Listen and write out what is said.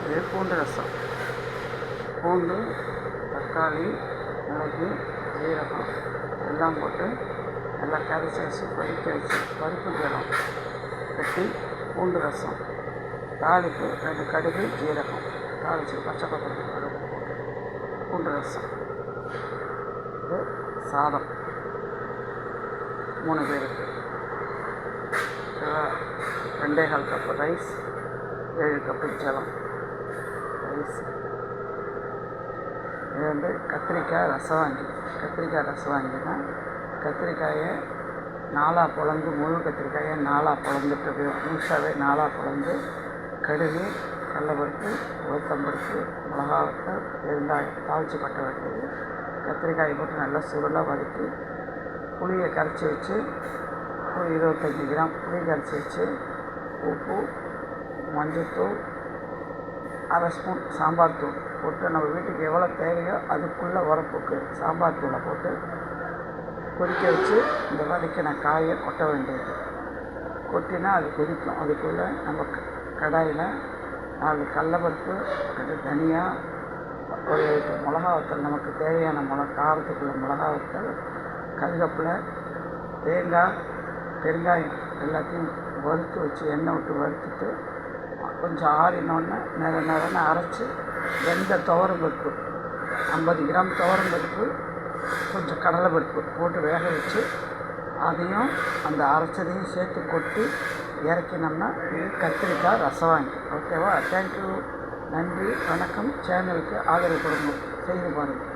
இது பூண்டு ரசம். பூண்டு, தக்காளி, மிளகு, ஜீரகம் எல்லாம் போட்டு நல்லா கரைச்சி வச்சு கொதிக்க வச்சு பருப்பு ஜலம் கட்டி பூண்டு ரசம். தாளிப்பு 2 கடுகு, ஜீரகம் தாளித்து பச்சை கொத்தமல்லி பருப்பு போட்டு பூண்டு ரசம். இது சாதம் 3 பேருக்கு. 2.25 கப்பு ரைஸ், 7 கப்பு ஜலம் ரைஸ். இது வந்து கத்திரிக்காய் ரசவாங்கினா கத்திரிக்காயை 4 பொளந்து, முழு கத்திரிக்காயை 4 பொளந்துட்டு முழுசாகவே 4 பொளந்து கடுகு, கடலைப்பருப்பு, உளுத்தம்பருப்பு, மிளகாவத்தல், பெருங்காயம் தாளித்து கொட்ட வேண்டியது. கத்திரிக்காயை போட்டு நல்லா சுருளாக வதக்கி புளியை கரைச்சி வச்சு ஒரு 25 கிராம் புளி கரைச்சி வச்சு உப்பு, மஞ்சள்தூள், 1/2 ஸ்பூன் சாம்பார் தூள் போட்டு நம்ம வீட்டுக்கு எவ்வளோ தேவையோ அதுக்குள்ளே உரப்புக்கு சாம்பார் தூளை போட்டு கொதிக்க வச்சு இந்த வதக்கின காயை கொட்ட வேண்டியது. கொட்டினா அது கொதிக்கும். அதுக்குள்ளே நம்ம கடாயில் 4 கடலைப்பருப்பு, 2 தனியா, ஒரு மிளகா வத்தல், நமக்கு தேவையான காரத்துக்குள்ள மிளகா வத்தல், கருவேப்பிலை, தேங்காய், பெருங்காயம் எல்லாத்தையும் வறுத்து வச்சு எண்ணெய் விட்டு வறுத்துட்டு கொஞ்சம் ஆறினோடனே நிறன்னு அரைச்சி வெந்த துவரம்பருப்பு 50 கிராம் துவரம்பருப்பு, கொஞ்சம் கடலைப்பருப்பு போட்டு வேக வச்சு அதையும் அந்த அரைச்சதையும் சேர்த்து கொட்டி இறக்கினோம்னா இது கத்திரிக்காய் ரசவாங்கி. ஓகேவா? தேங்க்யூ, நன்றி, வணக்கம். சேனலுக்கு ஆதரவு கொடுங்க, செய்து பாருங்கள்.